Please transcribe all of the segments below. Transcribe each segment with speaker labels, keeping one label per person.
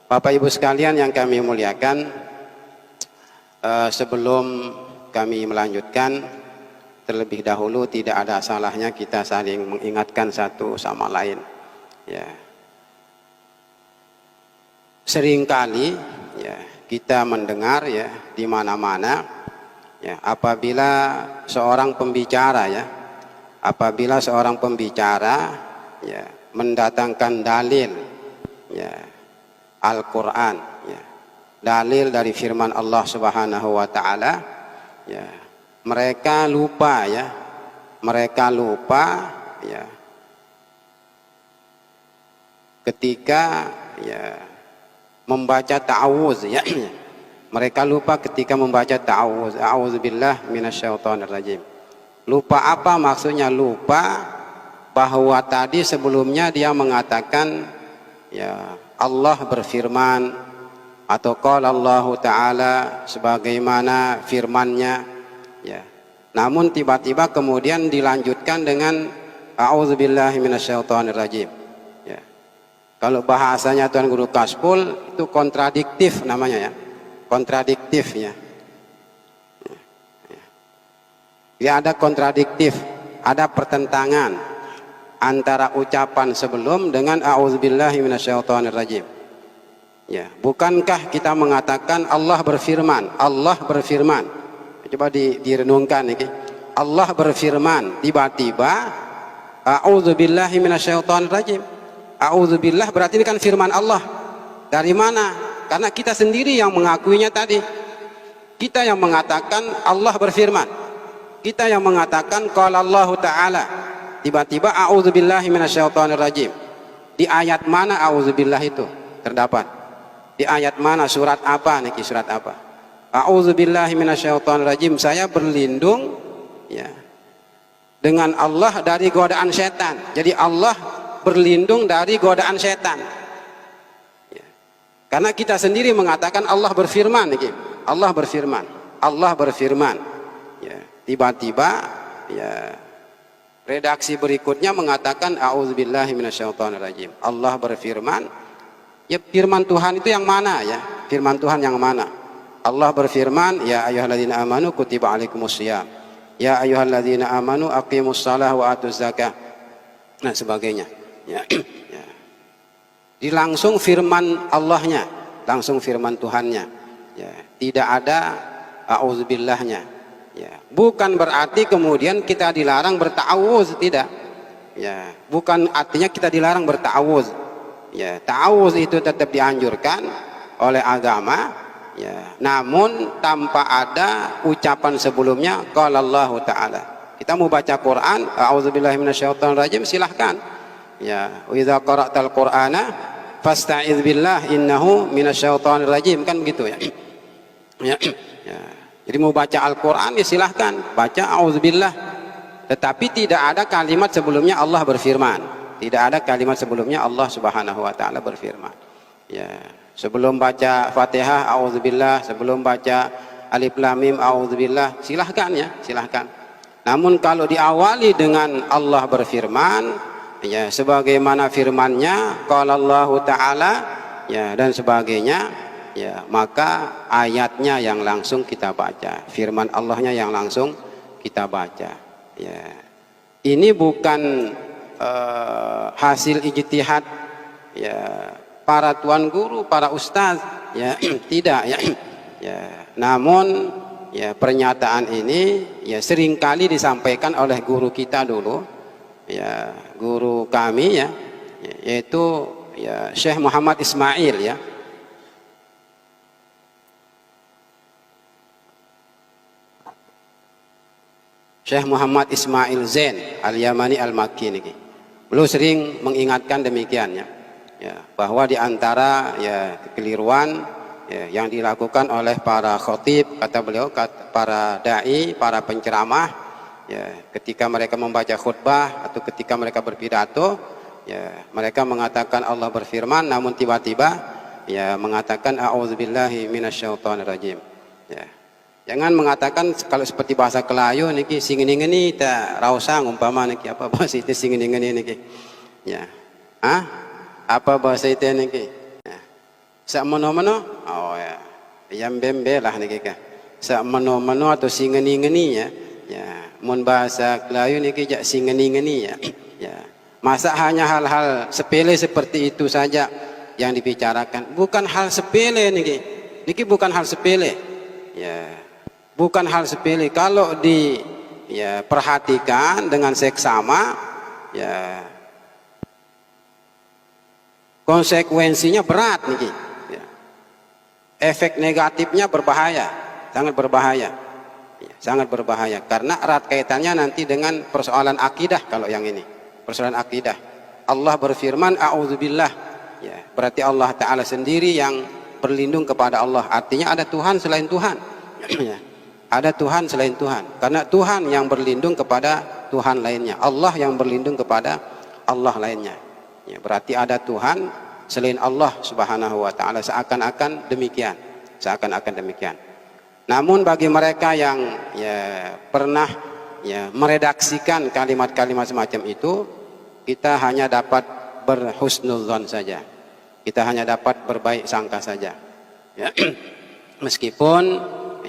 Speaker 1: Bapak Ibu sekalian yang kami muliakan, sebelum kami melanjutkan, terlebih dahulu tidak ada salahnya kita saling mengingatkan satu sama lain. Ya. Seringkali ya kita mendengar ya di mana-mana ya apabila seorang pembicara ya mendatangkan dalil ya Al-Quran ya, dalil dari firman Allah Subhanahu wa taala ya, mereka lupa ya ketika ya membaca ta'awuz ya. Mereka lupa ketika membaca ta'awuz, a'udzubillah minasyaitonir rajim. Lupa apa maksudnya? Lupa bahwa tadi sebelumnya dia mengatakan ya Allah berfirman atau qala Allah taala sebagaimana firman-Nya ya. Namun tiba-tiba kemudian dilanjutkan dengan a'udzubillahi minasyaitonir rajim. Ya. Kalau bahasanya Tuan Guru Kaspul itu kontradiktif namanya ya. Kontradiktif ya. Ya ada kontradiktif, ada pertentangan antara ucapan sebelum dengan a'udzubillahi minasyaitonir rajim. Ya, bukankah kita mengatakan Allah berfirman? Allah berfirman. Coba direnungkan ini. Allah berfirman, tiba-tiba a'udzubillahi minasyaitonir rajim. A'udzubillah berarti ini kan firman Allah. Dari mana? Karena kita sendiri yang mengakuinya tadi. Kita yang mengatakan Allah berfirman. Kita yang mengatakan qala Allah taala. Tiba-tiba a'udzubillahi minasyaitonir rajim. Di ayat mana a'udzubillah itu terdapat? Di ayat mana? Surat apa niki? Surat apa? A'udzubillahi minasyaitonir rajim. Saya berlindung ya dengan Allah dari godaan setan. Jadi Allah berlindung dari godaan setan. Ya. Karena kita sendiri mengatakan Allah berfirman niki. Allah berfirman. Allah berfirman. Ya. Tiba-tiba ya redaksi berikutnya mengatakan a'udzubillahi minasyaitonir rajim. Allah berfirman. Ya firman Tuhan itu yang mana ya? Firman Tuhan yang mana? Allah berfirman, ya ayyuhalladzina amanu kutiba alaikumusiyam. Ya ayyuhalladzina amanu aqimussalah wa atuz zakah. Nah sebagainya. Ya. Ya. Langsung firman Allahnya, langsung firman Tuhannya. Ya, tidak ada a'udzubillahnya. Ya, bukan berarti kemudian kita dilarang berta'awuz, tidak. Ya, bukan artinya kita dilarang berta'awuz. Ya, ta'awuz itu tetap dianjurkan oleh agama. Ya, namun tanpa ada ucapan sebelumnya qala Allah taala. Kita mau baca Quran, a'udzubillahi minasyaitonir rajim, silahkan. Ya, wa idza qara'tal Qur'ana fasta'iz billah innahu minasyaitonir rajim, kan begitu ya. Ya. Ya. Jadi mau baca Al-Quran ya silahkan baca a'udzubillah, tetapi tidak ada kalimat sebelumnya Allah berfirman, tidak ada kalimat sebelumnya Allah Subhanahu wa taala berfirman. Ya, sebelum baca Fatihah a'udzubillah, sebelum baca Alif Lam Mim a'udzubillah, silahkan ya, silahkan. Namun kalau diawali dengan Allah berfirman ya sebagaimana firman-Nya qala Allah taala ya dan sebagainya, ya maka ayatnya yang langsung kita baca, firman Allahnya yang langsung kita baca. Ya, ini bukan hasil ijtihad ya para tuan guru, para ustaz, ya tidak ya. Ya, namun ya pernyataan ini ya seringkali disampaikan oleh guru kita dulu, ya guru kami ya, yaitu ya Syekh Muhammad Ismail ya. Syekh Muhammad Ismail Zain Al-Yamani Al-Makki ini. Beliau sering mengingatkan demikian ya. Ya, bahwa di antara ya kekeliruan ya, yang dilakukan oleh para khatib, kata beliau, para dai, para penceramah ya, ketika mereka membaca khutbah atau ketika mereka berpidato ya, mereka mengatakan Allah berfirman namun tiba-tiba ya mengatakan a'udzubillahi minasyaitonir rajim. Ya. Jangan mengatakan kalau seperti bahasa Kelayu niki singini-ngini ta rausang umpama niki apa bahasa itu singini-ngini niki. Ya. Apa bahasa itu niki? Ya. Sak meno-meno, oh ya, yang bembe lah niki kah. Sak meno-meno atau singeni-ngeni ya. Ya, mun bahasa Melayu niki jak singeni-ngeni ya. Ya. Masa hanya hal-hal sepele seperti itu saja yang dibicarakan? Bukan hal sepele niki. Niki bukan hal sepele. Ya. Bukan hal sepele kalau di ya perhatikan dengan seksama ya konsekuensinya berat niki ya. Efek negatifnya berbahaya, sangat berbahaya ya, sangat berbahaya karena erat kaitannya nanti dengan persoalan akidah. Kalau yang ini persoalan akidah, Allah berfirman a'udzubillah ya, berarti Allah Ta'ala sendiri yang berlindung kepada Allah, artinya ada Tuhan selain Tuhan ya. Ada Tuhan selain Tuhan, karena Tuhan yang berlindung kepada Tuhan lainnya, Allah yang berlindung kepada Allah lainnya ya, berarti ada Tuhan selain Allah Subhanahu wa Ta'ala, seakan-akan demikian, seakan-akan demikian. Namun bagi mereka yang ya pernah ya meredaksikan kalimat-kalimat semacam itu, kita hanya dapat berhusnudzon saja, kita hanya dapat berbaik sangka saja ya. Meskipun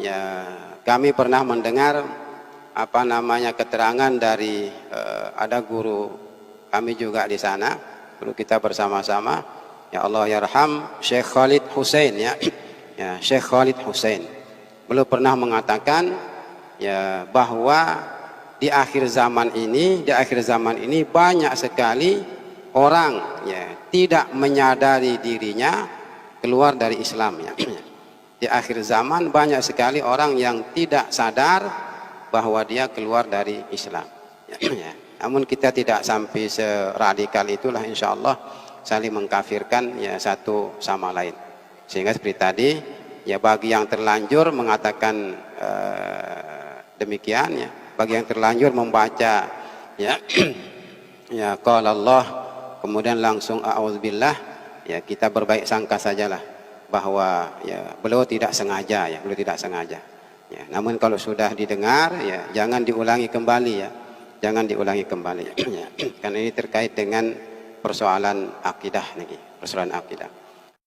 Speaker 1: ya kami pernah mendengar apa namanya keterangan dari ada guru kami juga di sana, guru kita bersama-sama ya, Allah yarham, Syekh Khalid Hussein ya. Ya, Syekh Khalid Hussein beliau pernah mengatakan ya bahwa di akhir zaman ini banyak sekali orang ya tidak menyadari dirinya keluar dari Islam ya. Di akhir zaman banyak sekali orang yang tidak sadar bahwa dia keluar dari Islam ya. Namun kita tidak sampai seradikal itulah, insya Allah saling mengkafirkan ya satu sama lain. Sehingga seperti tadi ya, bagi yang terlanjur mengatakan demikian ya, bagi yang terlanjur membaca ya ya qala Allah kemudian langsung a'udzubillah ya, kita berbaik sangka sajalah bahwa ya beliau tidak sengaja ya, beliau tidak sengaja ya. Namun kalau sudah didengar ya jangan diulangi kembali ya, jangan diulangi kembali ya. Karena ini terkait dengan persoalan akidah nih, persoalan akidah.